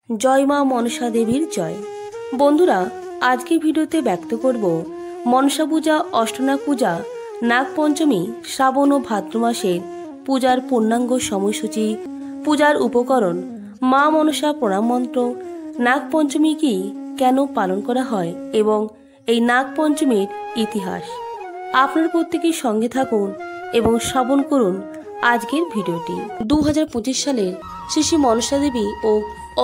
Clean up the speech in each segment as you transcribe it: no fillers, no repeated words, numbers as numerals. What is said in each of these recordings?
জয় মা মনসা দেবীর জয়। বন্ধুরা, আজকে ভিডিওতে ব্যক্ত করব মনসা পূজা, অষ্টনাগ পূজা, নাগপঞ্চমী, শ্রাবণ ও ভাদ্র মাসের পূজার পূর্ণাঙ্গ সময়সূচি, পূজার উপকরণ, মা মনসা প্রণাম মন্ত্র, নাগপঞ্চমী কি, কেন পালন করা হয় এবং এই নাগপঞ্চমীর ইতিহাস। আপনার প্রত্যেকের সঙ্গে থাকুন এবং শ্রবণ করুন আজকের ভিডিওটি। 2025 সালের শ্রী মনসা দেবী ও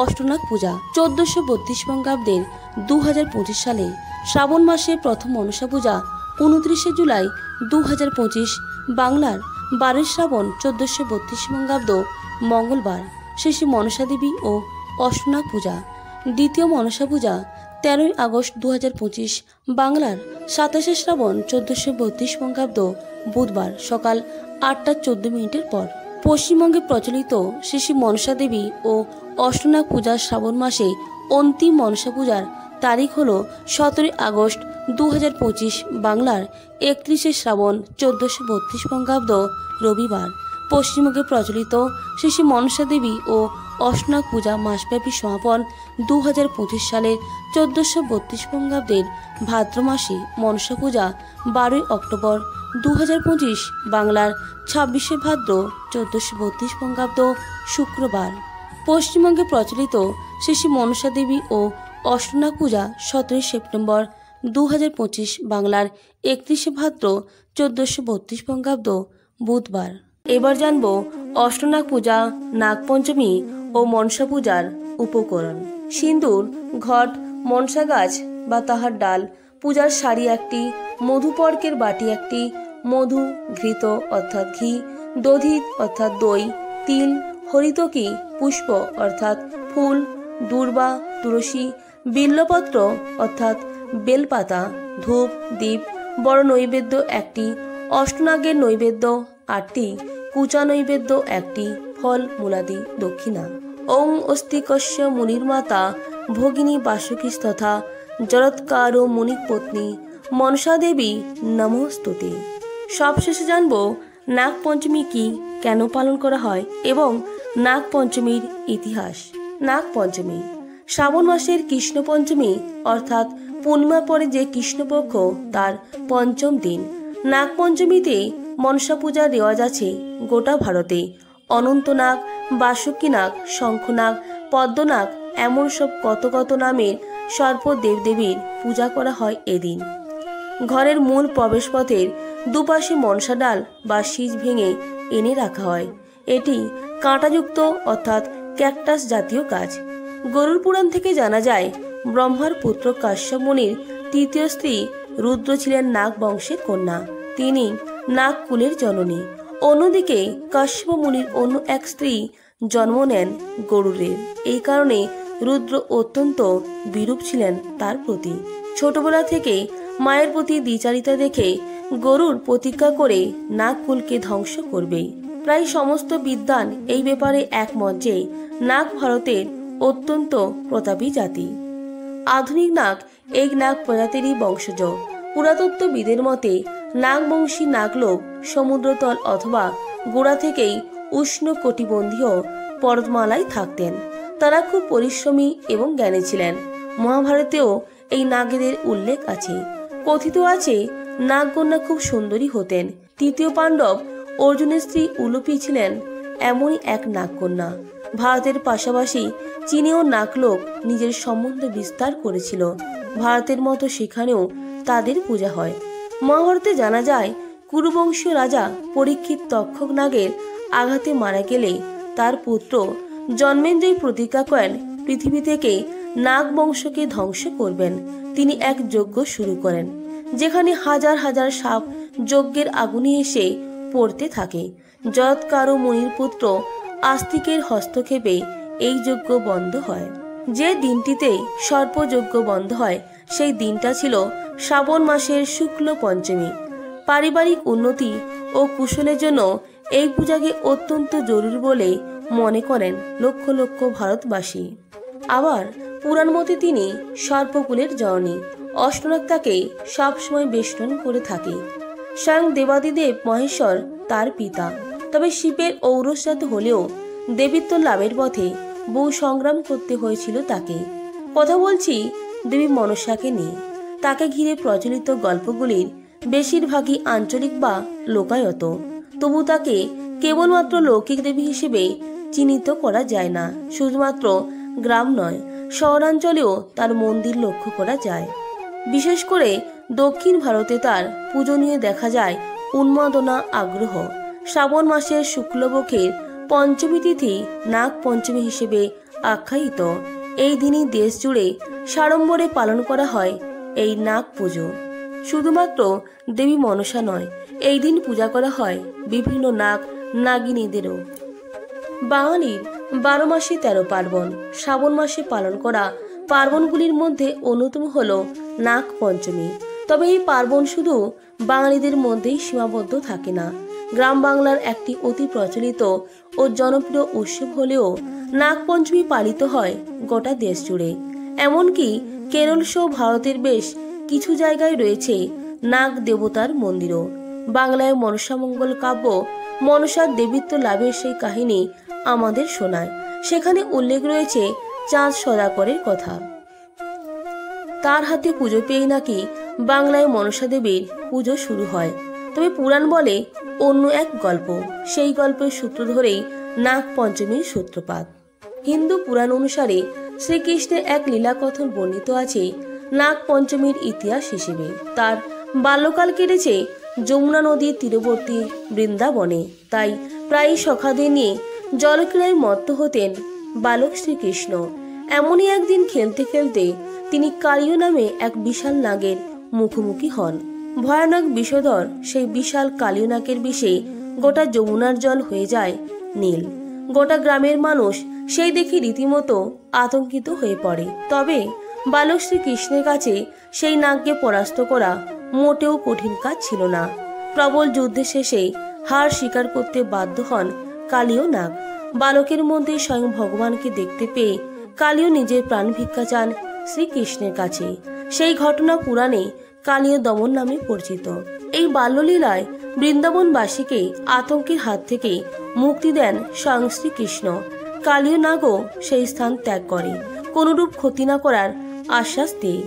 অষ্টনাগ পূজা 1432 বঙ্গাব্দের 2025 সালে শ্রাবণ মাসের প্রথম মনসা পূজা 29 জুলাই 2025 বাংলার 12 শ্রাবণ 1432 বঙ্গাব্দ মঙ্গলবার শ্রী মনসা দেবী ও অষ্টনাগ পূজা। দ্বিতীয় মনসা পূজা 13 আগস্ট 2025 বাংলার 27 শ্রাবণ 1432 বঙ্গাব্দ বুধবার সকাল 8:14 পর। পশ্চিমবঙ্গে প্রচলিত শ্রী মনসা দেবী ও অষ্টনাগ পূজার শ্রাবণ মাসে অন্তিম মনসা পূজার তারিখ হল 17 আগস্ট 2025 বাংলার 31 শ্রাবণ 1432 বঙ্গাব্দ রবিবার। পশ্চিমবঙ্গে প্রচলিত শ্রী মনসা দেবী ও অষ্টনাগ পূজা মাসব্যাপী সমাপন 2025 সালের 1432 বঙ্গাব্দের ভাদ্র মাসে মনসা পূজা 12 অক্টোবর 2025 বাংলার 26 ভাদ্র 1432 বঙ্গাব্দ শুক্রবার। পশ্চিমবঙ্গে প্রচলিত শ্রী মনসা দেবী ও অষ্টনাগ পূজা 17 সেপ্টেম্বর 2025 বাংলার 31 ভাদ্র 1432 বঙ্গাব্দ বুধবার। এবার জানব অষ্টনাগ পূজা, নাগপঞ্চমী ও মনসা পূজার উপকরণ। সিন্দুর, ঘট, মনসা গাছ বা তাহার ডাল, পূজার শাড়ি একটি, মধুপর্কের বাটি একটি, মধু, ঘৃত অর্থাৎ ঘি, দধি অর্থাৎ দই, তিল, হরিতকি, পুষ্প অর্থাৎ ফুল, দূর্বা, তুলসী, বিল্লপত্র অর্থাৎ বেলপাতা, ধূপ, দীপ, বড় নৈবেদ্য একটি, অষ্টনাগের নৈবেদ্য 8টি, কুচা নৈবেদ্য একটি, ফল মূলাদি দক্ষিণা। ওং অস্তিকস্য মুনির মাতা ভগিনী বাসুকীস্তথা জরৎকার ও মুনিক পত্নী মনসা দেবী নমস্তুতে। সবশেষে জানব নাগপঞ্চমী কি, কেন পালন করা হয় এবং নাগপঞ্চমীর ইতিহাস। নাগপঞ্চমী শ্রাবণ মাসের কৃষ্ণ পঞ্চমী অর্থাৎ পূর্ণিমার পরে যে কৃষ্ণপক্ষ তার পঞ্চম দিন। নাগপঞ্চমীতে মনসা পূজার রেওয়াজ আছে গোটা ভারতে। অনন্তনাগ, বাসুকীনাগ, শঙ্খনাগ, পদ্মনাগ এমন সব কত কত নামের সর্প দেবদেবীর পূজা করা হয় এদিন। ঘরের মূল প্রবেশপথের দুপাশে মনসা ডাল বা শীষ ভেঙে এনে রাখা হয়। এটি কাঁটাযুক্ত অর্থাৎ ক্যাকটাস জাতীয় গাছ। গরুর পুরাণ থেকে জানা যায় ব্রহ্মার পুত্র কাশ্যপ মুনির তৃতীয় স্ত্রী রুদ্র ছিলেন নাগ বংশের কন্যা। তিনি নাগকুলের জননী। অন্যদিকে কাশ্যপ মুনির অন্য এক স্ত্রী জন্ম নেন গরুরের। এই কারণে রুদ্র অত্যন্ত বিরূপ ছিলেন তার প্রতি। ছোটবেলা থেকে মায়ের প্রতি দ্বিচারিতা দেখে গরুর প্রতিজ্ঞা করে নাগকুলকে ধ্বংস করবে। প্রায় সমস্ত বিদ্বান এই ব্যাপারে একমত যে নাগ ভারতের অত্যন্ত প্রতাপী জাতি। আধুনিক নাগ এই নাগ প্রজাতিরই বংশজ। পুরাতত্ত্ববিদের মতে নাগবংশী নাগলোক সমুদ্রতল অথবা গোড়া থেকেই উষ্ণ কটিবন্ধীয় পর্বতমালায় থাকতেন। তারা খুব পরিশ্রমী এবং জ্ঞানী ছিলেন। মহাভারতেও এই নাগেদের উল্লেখ আছে। কথিত আছে নাগকন্যা খুব সুন্দরী হতেন। তৃতীয় পাণ্ডব অর্জুনের স্ত্রী উলুপি ছিলেন এমনই এক নাগকন্যা। ভারতের পাশাপাশি চীনেও নাগলোক নিজের সম্বন্ধ বিস্তার করেছিল। ভারতের মতো সেখানেও তাদের পূজা হয়। মহাভারতে জানা যায় কুরুবংশীয় রাজা পরীক্ষিত তক্ষক নাগের আঘাতে মারা গেলে তার পুত্র জন্মেঞ্জয় প্রতিজ্ঞা করেন পৃথিবী থেকে নাগ বংশকে ধ্বংস করবেন। তিনি এক যজ্ঞ শুরু করেন যেখানে হাজার হাজার সাপ যজ্ঞের আগুনে এসে পড়তে থাকে। জরৎকার ও মুনির পুত্র আস্তিকের হস্তক্ষেপে এই যজ্ঞ বন্ধ হয়। যে দিনটিতে সর্পযজ্ঞ বন্ধ হয় সেই দিনটা ছিল শ্রাবণ মাসের শুক্ল পঞ্চমী। পারিবারিক উন্নতি ও কুশলের জন্য এই পূজাকে অত্যন্ত জরুরি বলে মনে করেন লক্ষ লক্ষ ভারতবাসী। আবার পুরাণ মতে তিনি সর্পকুলের জননী। অষ্টনাগ তাকে সবসময় বেষ্টন করে থাকে। স্বয়ং দেবাদিদেব মহেশ্বর তার পিতা। তবে শিবের ঔরসজাত হলেও দেবীত্ব লাভের পথে বহু সংগ্রাম করতে হয়েছিল তাকে। কথা বলছি দেবী মনসাকে নিয়ে। তাকে ঘিরে প্রচলিত গল্পগুলির বেশিরভাগই আঞ্চলিক বা লোকায়ত। তবু তাকে কেবলমাত্র লৌকিক দেবী হিসেবে চিহ্নিত করা যায় না। শুধুমাত্র গ্রাম নয়, শহরাঞ্চলেও তার মন্দির লক্ষ্য করা যায়। বিশেষ করে দক্ষিণ ভারতে তার পুজো নিয়ে দেখা যায় উন্মাদনা, আগ্রহ। শ্রাবণ মাসের শুক্লপক্ষের পঞ্চমী তিথি নাগ পঞ্চমী হিসেবে আখ্যায়িত। এই দিনই দেশ জুড়ে সাড়ম্বরে পালন করা হয় এই নাগ পুজো। শুধুমাত্র দেবী মনসা নয়, এই দিন পূজা করা হয় বিভিন্ন নাগ নাগিনীদেরও। বাঙালির 12 মাসে 13 পার্বণ। শ্রাবণ মাসে পালন করা পার্বণগুলির মধ্যে অন্যতম হল নাগ পঞ্চমী। তবে এই পার্বণ শুধু বাঙালিদের মধ্যেই সীমাবদ্ধ থাকে না। গ্রাম বাংলার একটি অতি প্রচলিত ও জনপ্রিয় উৎসব হলেও নাগ পঞ্চমী পালিত হয় গোটা দেশ জুড়ে। এমনকি কেরল সহ ভারতের বেশ কিছু জায়গায় রয়েছে নাগ দেবতার মন্দিরও। বাংলায় মনসামঙ্গল কাব্য মনসার দেবীত্ব লাভের সেই কাহিনী আমাদের শোনায়। সেখানে উল্লেখ রয়েছে চাঁদ সদাগরের কথা। তার হাতে পুজো পেয়ে নাকি বাংলায় মনসা দেবীর পুজো শুরু হয়। তবে পুরাণ বলে অন্য এক গল্প। সেই গল্পের সূত্র ধরেই নাগ পঞ্চমীর সূত্রপাত। হিন্দু পুরাণ অনুসারে শ্রীকৃষ্ণের এক লীলাকথন বর্ণিত আছে নাগ পঞ্চমীর ইতিহাস হিসেবে। তার বাল্যকাল কেটেছে যমুনা নদীর তীরবর্তী বৃন্দাবনে। তাই প্রায়ই সখাদের নিয়ে জলক্রীড়ায় মত্ত হতেন বালক শ্রীকৃষ্ণ। এমনই একদিন খেলতে খেলতে তিনি কালীয় নামে এক বিশাল নাগের মুখোমুখি হন। ভয়ানক বিষধর সেই বিশাল কালীয় নাগের বিষে গোটা যমুনার জল হয়ে যায় নীল। গোটা গ্রামের মানুষ সেই দেখে রীতিমতো আতঙ্কিত হয়ে পড়ে। তবে বালক শ্রীকৃষ্ণের কাছে সেই নাগকে পরাস্ত করা মোটেও কঠিন কাজ ছিল না। প্রবল যুদ্ধের শেষে হার স্বীকার করতে বাধ্য হন কালীয় নাগ। বালকের মধ্যে স্বয়ং ভগবানকে দেখতে পেয়ে কালীয় নিজের প্রাণ ভিক্ষা চান শ্রীকৃষ্ণের কাছে। সেই ঘটনা পুরাণে কালীয় দমন নামে পরিচিত। এই বাল্যলীলায় বৃন্দাবনবাসীকে আতঙ্কের হাত থেকে মুক্তি দেন স্বয়ং শ্রীকৃষ্ণ। কালীয় নাগও সেই স্থান ত্যাগ করে কোনরূপ ক্ষতি না করার আশ্বাস দিয়ে।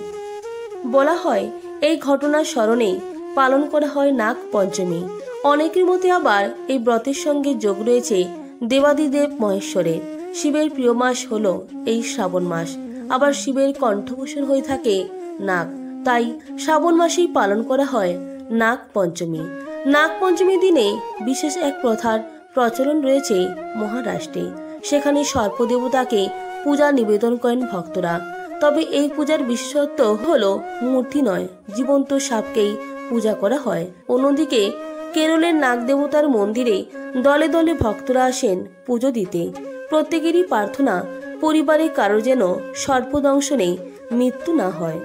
বলা হয় এই ঘটনার স্মরণে পালন করা হয় নাগ পঞ্চমী। অনেকের মতে আবার এই ব্রতের সঙ্গে যোগ রয়েছে দেবাদিদেব মহেশ্বরের। শিবের প্রিয় মাস হলো এই শ্রাবণ মাস। আবার শিবের কণ্ঠভূষণ হয়ে থাকে নাগ। তাই শ্রাবণ মাসেই পালন করা হয় নাগ পঞ্চমী। নাগ পঞ্চমী দিনে বিশেষ এক প্রথার প্রচলন রয়েছে মহারাষ্ট্রে। সেখানে সর্পদেবতাকে পূজা নিবেদন করেন ভক্তরা। তবে এই পূজার বিশেষত্ব হলো মূর্তি নয়, জীবন্ত সাপকেই পূজা করা হয়। অন্যদিকে কেরলের নাগ দেবতার মন্দিরে দলে দলে ভক্তরা আসেন পুজো দিতে। প্রত্যেকেরই প্রার্থনা পরিবারে কারো যেন সর্পদংশনে মৃত্যু না হয়।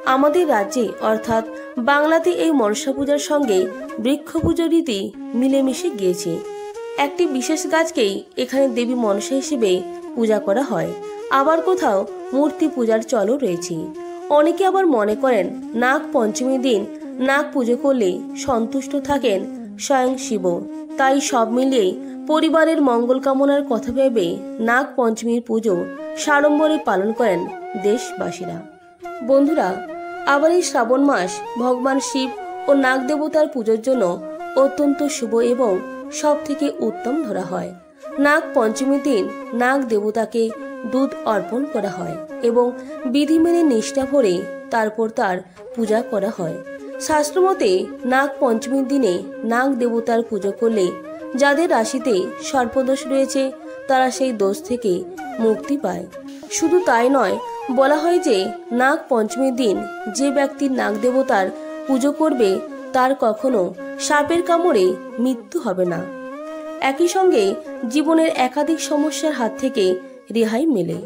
আমাদের রাজ্যে অর্থাৎ বাংলাতে এই মনসা পূজার সঙ্গে বৃক্ষ পুজোর রীতি মিলেমিশে গিয়েছে। একটি বিশেষ গাছকেই এখানে দেবী মনসা হিসেবে পূজা করা হয়। আবার কোথাও মূর্তি পূজার চলও রয়েছে। অনেকে আবার মনে করেন নাগ পঞ্চমীর দিন নাগ পুজো করলে সন্তুষ্ট থাকেন স্বয়ং শিব। তাই সব মিলিয়ে পরিবারের মঙ্গল কামনার কথা ভেবে নাগ পঞ্চমীর পুজো সাড়ম্বরে পালন করেন দেশবাসীরা। বন্ধুরা, আবার এই শ্রাবণ মাস ভগবান শিব ও নাগ দেবতার পুজোর জন্য অত্যন্ত শুভ এবং সব থেকে উত্তম ধরা হয়। নাগ পঞ্চমীর দিন নাগ দেবতাকে দুধ অর্পণ করা হয় এবং বিধি মেনে নিষ্ঠা ভরে তারপর তার পূজা করা হয়। শাস্ত্রমতে নাগ পঞ্চমীর দিনে নাগ দেবতার পুজো করলে যাদের রাশিতে সর্পদোষ রয়েছে তারা সেই দোষ থেকে মুক্তি পায়। শুধু তাই নয়, বলা হয় যে নাগ পঞ্চমীর দিন যে ব্যক্তি নাগ দেবতার পুজো করবে তার কখনো সাপের কামড়ে মৃত্যু হবে না। একই সঙ্গে জীবনের একাধিক সমস্যার হাত থেকে রেহাই মেলে।